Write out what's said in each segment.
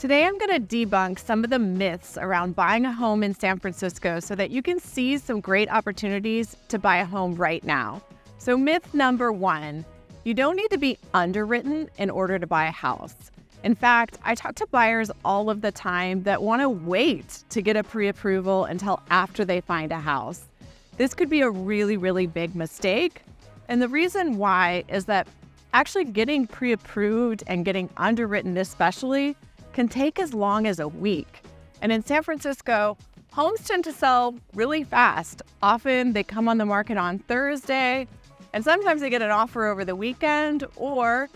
Today I'm going to debunk some of the myths around buying a home in San Francisco so that you can seize some great opportunities to buy a home right now. So myth number 1, you don't need to be underwritten in order to buy a house. In fact, I talk to buyers all of the time that want to wait to get a pre-approval until after they find a house. This could be a really, really big mistake. And the reason why is that actually getting pre-approved and getting underwritten especially can take as long as a week. And in San Francisco, homes tend to sell really fast. Often they come on the market on Thursday, and sometimes they get an offer over the weekend, or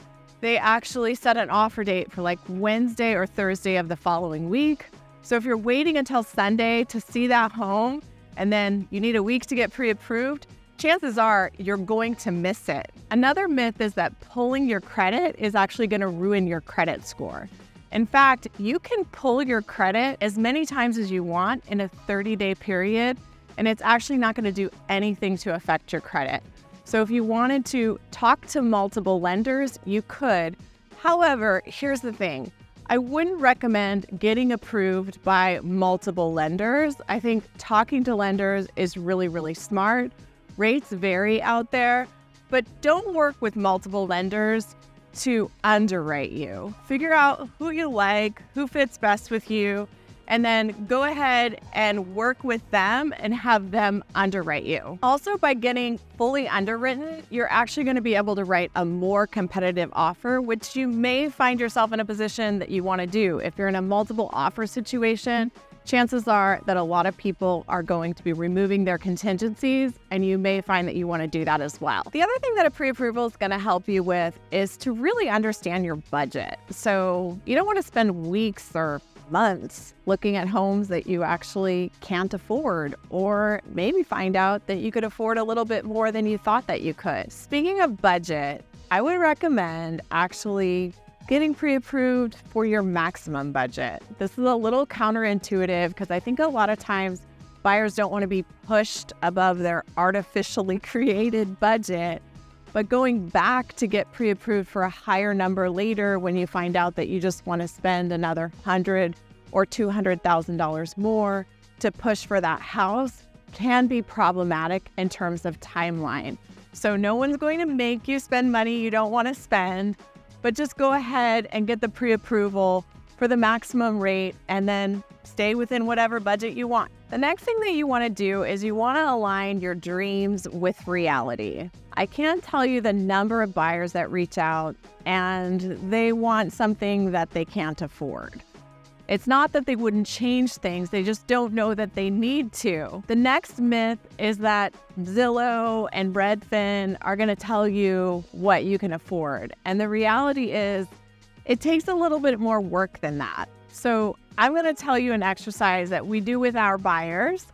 they actually set an offer date for like Wednesday or Thursday of the following week. So if you're waiting until Sunday to see that home, and then you need a week to get pre-approved, chances are you're going to miss it. Another myth is that pulling your credit is actually going to ruin your credit score. In fact, you can pull your credit as many times as you want in a 30-day period, and it's actually not going to do anything to affect your credit. So if you wanted to talk to multiple lenders, you could. However, here's the thing. I wouldn't recommend getting approved by multiple lenders. I think talking to lenders is really, really smart. Rates vary out there, but don't work with multiple lenders to underwrite you. Figure out who you like, who fits best with you, and then go ahead and work with them and have them underwrite you. Also, by getting fully underwritten, you're actually going to be able to write a more competitive offer, which you may find yourself in a position that you want to do. If you're in a multiple offer situation, chances are that a lot of people are going to be removing their contingencies, and you may find that you want to do that as well. The other thing that a pre-approval is going to help you with is to really understand your budget. So you don't want to spend weeks or months looking at homes that you actually can't afford, or maybe find out that you could afford a little bit more than you thought that you could. Speaking of budget, I would recommend actually getting pre-approved for your maximum budget. This is a little counterintuitive because I think a lot of times buyers don't want to be pushed above their artificially created budget, but going back to get pre-approved for a higher number later when you find out that you just want to spend another $100,000 or $200,000 more to push for that house can be problematic in terms of timeline. So no one's going to make you spend money you don't want to spend, but just go ahead and get the pre-approval for the maximum rate and then stay within whatever budget you want. The next thing that you want to do is you want to align your dreams with reality. I can't tell you the number of buyers that reach out and they want something that they can't afford. It's not that they wouldn't change things, they just don't know that they need to. The next myth is that Zillow and Redfin are going to tell you what you can afford. And the reality is, it takes a little bit more work than that. So I'm going to tell you an exercise that we do with our buyers,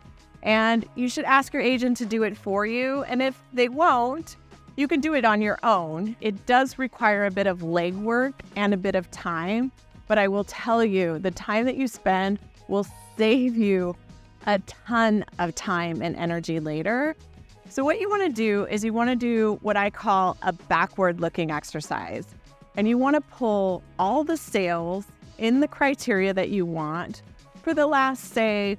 and you should ask your agent to do it for you. And if they won't, you can do it on your own. It does require a bit of legwork and a bit of time. But I will tell you, the time that you spend will save you a ton of time and energy later. So what you want to do is you want to do what I call a backward-looking exercise. And you want to pull all the sales in the criteria that you want for the last, say,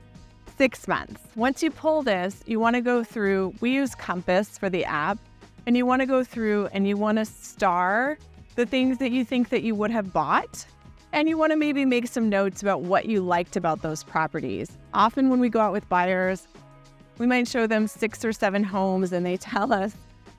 6 months. Once you pull this, you want to go through, we use Compass for the app, and you want to go through and you want to star the things that you think that you would have bought. And you want to maybe make some notes about what you liked about those properties. Often when we go out with buyers, we might show them 6 or 7 homes and they tell us,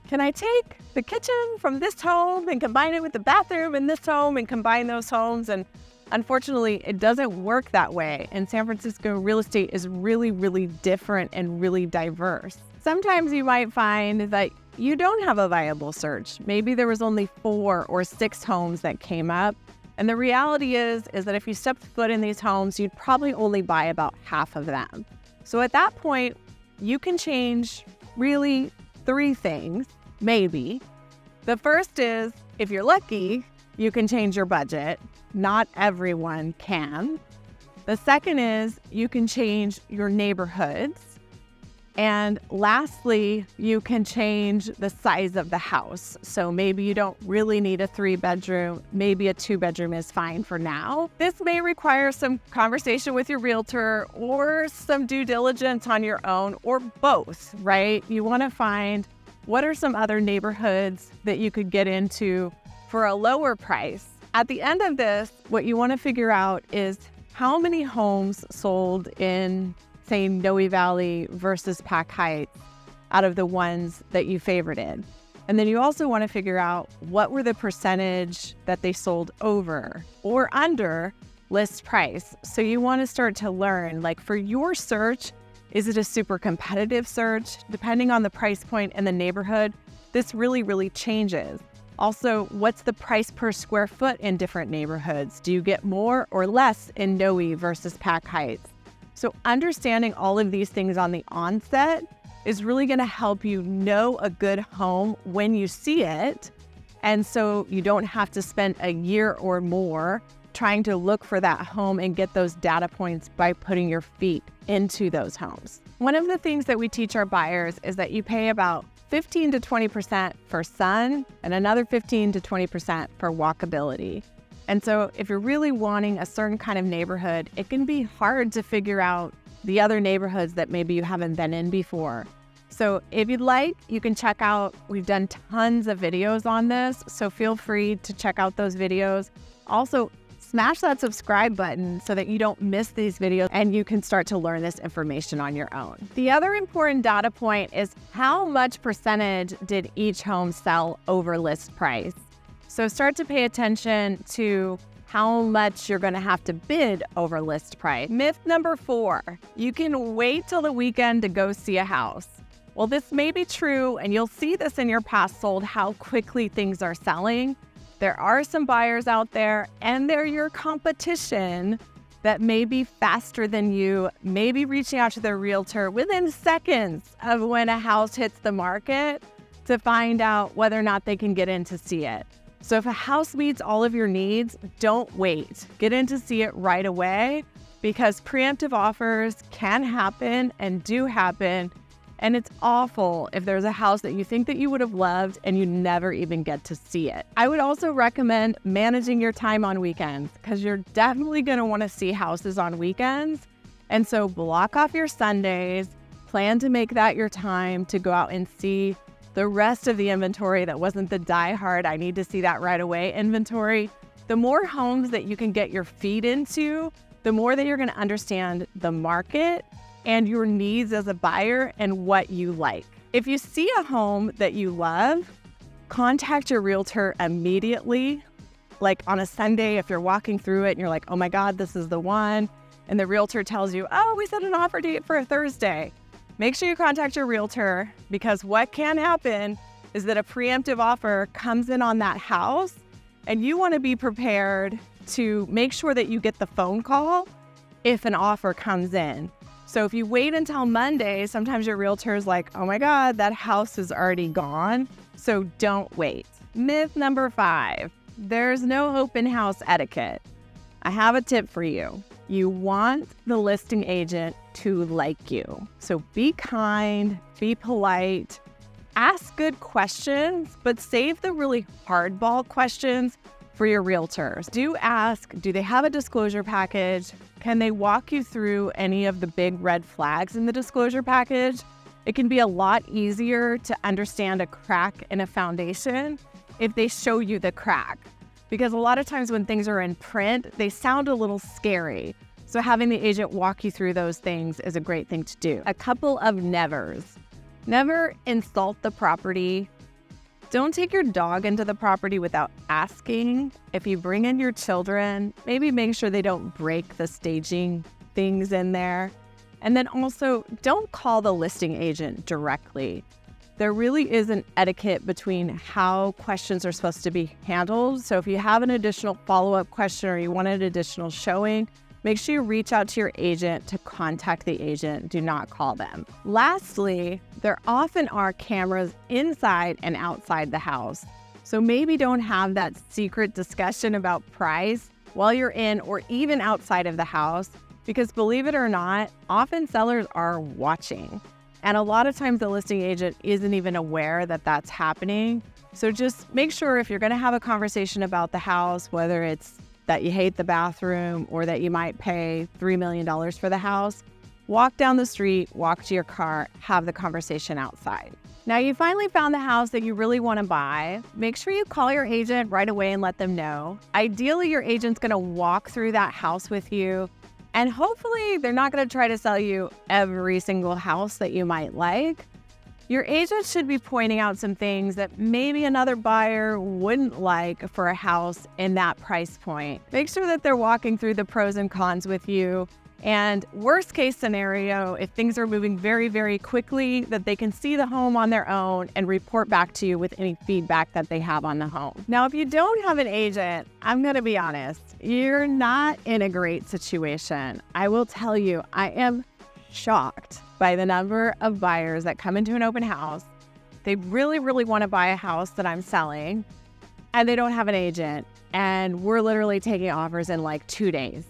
can I take the kitchen from this home and combine it with the bathroom in this home and combine those homes? And unfortunately, it doesn't work that way. In San Francisco, real estate is really, really different and really diverse. Sometimes you might find that you don't have a viable search. Maybe there was only 4 or 6 homes that came up. And the reality is that if you stepped foot in these homes, you'd probably only buy about half of them. So at that point, you can change really 3 things, maybe. The first is, if you're lucky, you can change your budget. Not everyone can. The second is you can change your neighborhoods. And lastly, you can change the size of the house. So maybe you don't really need a 3-bedroom, maybe a 2-bedroom is fine for now. This may require some conversation with your realtor or some due diligence on your own, or both, right? You want to find what are some other neighborhoods that you could get into for a lower price. At the end of this, what you want to figure out is how many homes sold in, say, Noe Valley versus Pack Heights out of the ones that you favorited. And then you also want to figure out what were the percentage that they sold over or under list price. So you want to start to learn, like for your search, is it a super competitive search? Depending on the price point and the neighborhood, this really changes. Also, what's the price per square foot in different neighborhoods? Do you get more or less in Noe versus Pack Heights? So understanding all of these things on the onset is really going to help you know a good home when you see it. And so you don't have to spend a year or more trying to look for that home and get those data points by putting your feet into those homes. One of the things that we teach our buyers is that you pay about 15 to 20% for sun and another 15 to 20% for walkability. And so if you're really wanting a certain kind of neighborhood, it can be hard to figure out the other neighborhoods that maybe you haven't been in before. So if you'd like, you can check out, we've done tons of videos on this, so feel free to check out those videos. Also, smash that subscribe button so that you don't miss these videos and you can start to learn this information on your own. The other important data point is how much percentage did each home sell over list price? So start to pay attention to how much you're going to have to bid over list price. Myth number 4, you can wait till the weekend to go see a house. Well, this may be true, and you'll see this in your past sold, how quickly things are selling. There are some buyers out there, and they're your competition that may be faster than you, maybe reaching out to their realtor within seconds of when a house hits the market to find out whether or not they can get in to see it. So if a house meets all of your needs, don't wait. Get in to see it right away, because preemptive offers can happen and do happen. And it's awful if there's a house that you think that you would have loved and you never even get to see it. I would also recommend managing your time on weekends, because you're definitely going to want to see houses on weekends. And so block off your Sundays, plan to make that your time to go out and see the rest of the inventory that wasn't the die-hard, I need to see that right away inventory. The more homes that you can get your feet into, the more that you're going to understand the market and your needs as a buyer and what you like. If you see a home that you love, contact your realtor immediately. Like on a Sunday, if you're walking through it and you're like, oh my God, this is the one. And the realtor tells you, oh, we set an offer date for a Thursday. Make sure you contact your realtor, because what can happen is that a preemptive offer comes in on that house and you want to be prepared to make sure that you get the phone call if an offer comes in. So if you wait until Monday, sometimes your realtor is like, oh my God, that house is already gone. So don't wait. Myth number 5, there's no open house etiquette. I have a tip for you. You want the listing agent to like you. So be kind, be polite, ask good questions, but save the really hardball questions for your realtors. Do ask, do they have a disclosure package? Can they walk you through any of the big red flags in the disclosure package? It can be a lot easier to understand a crack in a foundation if they show you the crack. Because a lot of times when things are in print, they sound a little scary. So having the agent walk you through those things is a great thing to do. A couple of nevers. Never insult the property. Don't take your dog into the property without asking. If you bring in your children, maybe make sure they don't break the staging things in there. And then also, don't call the listing agent directly. There really is an etiquette between how questions are supposed to be handled. So if you have an additional follow-up question or you want an additional showing, make sure you reach out to your agent to contact the agent. Do not call them. Lastly, there often are cameras inside and outside the house. So maybe don't have that secret discussion about price while you're in or even outside of the house, because believe it or not, often sellers are watching. And a lot of times the listing agent isn't even aware that that's happening. So just make sure if you're going to have a conversation about the house, whether it's that you hate the bathroom or that you might pay $3 million for the house, walk down the street, walk to your car, have the conversation outside. Now you finally found the house that you really want to buy. Make sure you call your agent right away and let them know. Ideally, your agent's going to walk through that house with you, and hopefully they're not going to try to sell you every single house that you might like. Your agent should be pointing out some things that maybe another buyer wouldn't like for a house in that price point. Make sure that they're walking through the pros and cons with you. And worst case scenario, if things are moving very, very quickly, that they can see the home on their own and report back to you with any feedback that they have on the home. Now, if you don't have an agent, I'm going to be honest, you're not in a great situation. I will tell you, I am shocked by the number of buyers that come into an open house. They really, really want to buy a house that I'm selling, and they don't have an agent. And we're literally taking offers in like 2 days.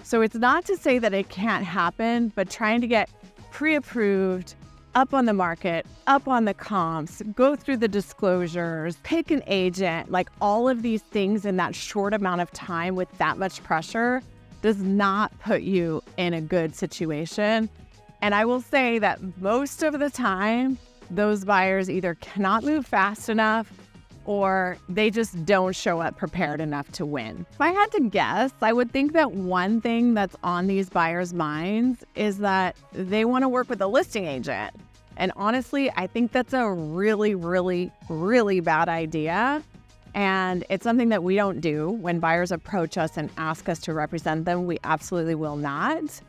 So it's not to say that it can't happen, but trying to get pre-approved, up on the market, up on the comps, go through the disclosures, pick an agent, like all of these things in that short amount of time with that much pressure does not put you in a good situation. And I will say that most of the time, those buyers either cannot move fast enough or they just don't show up prepared enough to win. If I had to guess, I would think that one thing that's on these buyers' minds is that they want to work with a listing agent. And honestly, I think that's a really, really, really bad idea. And it's something that we don't do. When buyers approach us and ask us to represent them, we absolutely will not.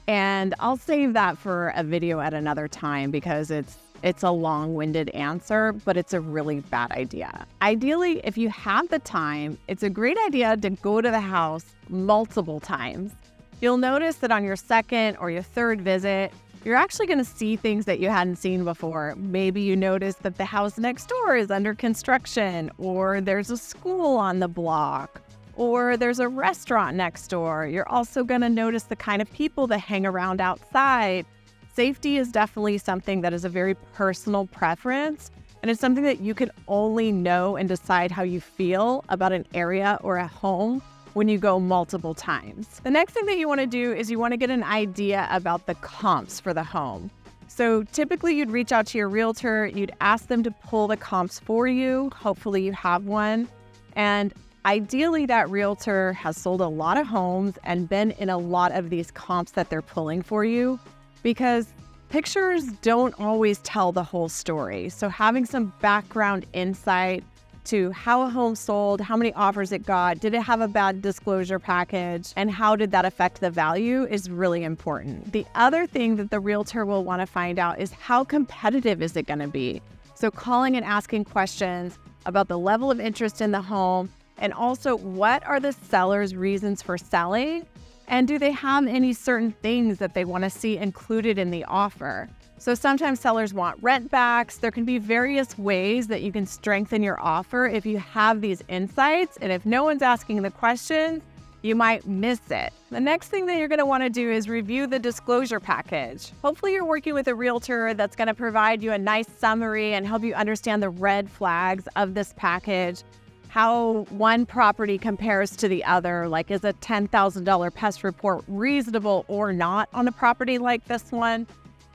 And I'll save that for a video at another time because it's a long-winded answer, but it's a really bad idea. Ideally, if you have the time, it's a great idea to go to the house multiple times. You'll notice that on your second or your third visit, you're actually going to see things that you hadn't seen before. Maybe you notice that the house next door is under construction, or there's a school on the block, or there's a restaurant next door. You're also going to notice the kind of people that hang around outside. Safety is definitely something that is a very personal preference, and it's something that you can only know and decide how you feel about an area or a home when you go multiple times. The next thing that you want to do is you want to get an idea about the comps for the home. So typically you'd reach out to your realtor, you'd ask them to pull the comps for you. Hopefully you have one. And ideally that realtor has sold a lot of homes and been in a lot of these comps that they're pulling for you, because pictures don't always tell the whole story. So having some background insight to how a home sold, how many offers it got, did it have a bad disclosure package, and how did that affect the value is really important. The other thing that the realtor will want to find out is how competitive is it going to be? So calling and asking questions about the level of interest in the home, and also what are the seller's reasons for selling? And do they have any certain things that they want to see included in the offer? So sometimes sellers want rent backs. There can be various ways that you can strengthen your offer if you have these insights. And if no one's asking the questions, you might miss it. The next thing that you're going to want to do is review the disclosure package. Hopefully you're working with a realtor that's going to provide you a nice summary and help you understand the red flags of this package, how one property compares to the other, like is a $10,000 pest report reasonable or not on a property like this one.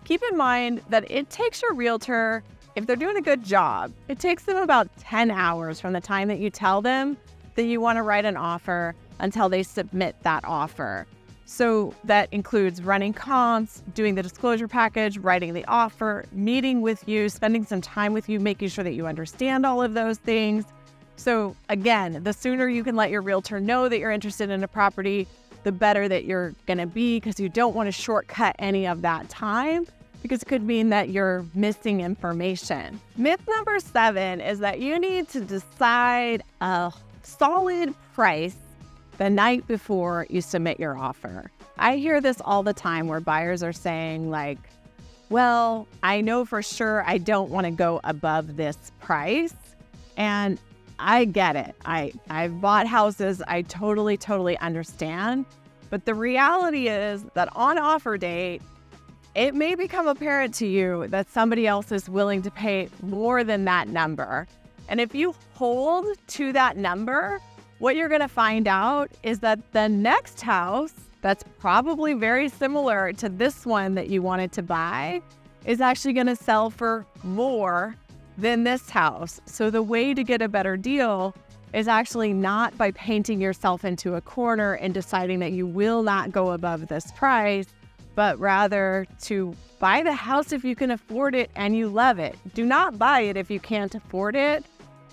Keep in mind that it takes your realtor, if they're doing a good job, it takes them about 10 hours from the time that you tell them that you want to write an offer until they submit that offer. So that includes running comps, doing the disclosure package, writing the offer, meeting with you, spending some time with you, making sure that you understand all of those things. So again, the sooner you can let your realtor know that you're interested in a property, the better that you're going to be, because you don't want to shortcut any of that time, because it could mean that you're missing information. Myth number 7 is that you need to decide a solid price the night before you submit your offer. I hear this all the time where buyers are saying like, well, I know for sure I don't want to go above this price. And I get it. I've bought houses. I totally understand. But the reality is that on offer date, it may become apparent to you that somebody else is willing to pay more than that number. And if you hold to that number, what you're going to find out is that the next house that's probably very similar to this one that you wanted to buy is actually going to sell for more than this house. So the way to get a better deal is actually not by painting yourself into a corner and deciding that you will not go above this price, but rather to buy the house if you can afford it and you love it. Do not buy it if you can't afford it.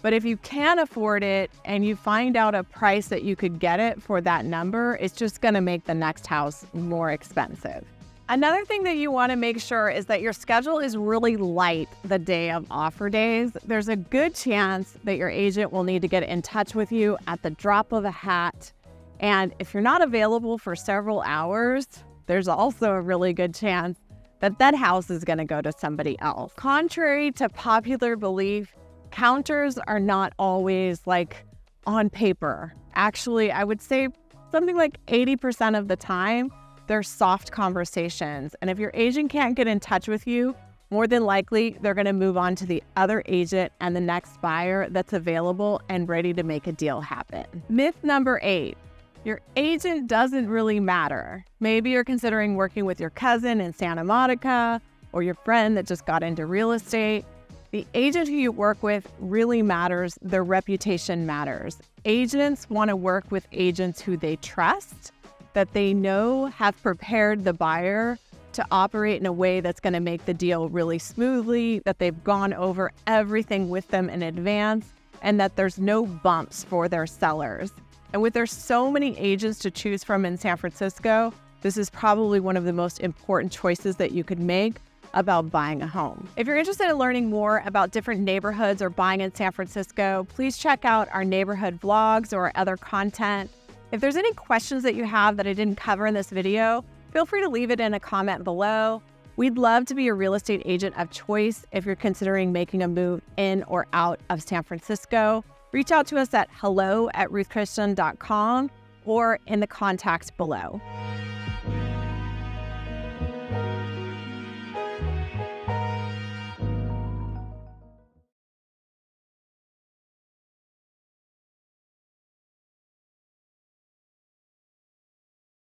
But if you can afford it and you find out a price that you could get it for that number, it's just going to make the next house more expensive. Another thing that you want to make sure is that your schedule is really light the day of offer days. There's a good chance that your agent will need to get in touch with you at the drop of a hat. And if you're not available for several hours, there's also a really good chance that that house is going to go to somebody else. Contrary to popular belief, counters are not always like on paper. Actually, I would say something like 80% of the time, they're soft conversations. And if your agent can't get in touch with you, more than likely, they're going to move on to the other agent and the next buyer that's available and ready to make a deal happen. Myth number 8, your agent doesn't really matter. Maybe you're considering working with your cousin in Santa Monica or your friend that just got into real estate. The agent who you work with really matters. Their reputation matters. Agents want to work with agents who they trust, that they know have prepared the buyer to operate in a way that's going to make the deal really smoothly, that they've gone over everything with them in advance, and that there's no bumps for their sellers. And with there's so many agents to choose from in San Francisco, this is probably one of the most important choices that you could make about buying a home. If you're interested in learning more about different neighborhoods or buying in San Francisco, please check out our neighborhood vlogs or other content. If there's any questions that you have that I didn't cover in this video, feel free to leave it in a comment below. We'd love to be your real estate agent of choice if you're considering making a move in or out of San Francisco. Reach out to us at hello@ruthkrishnan.com or in the contacts below.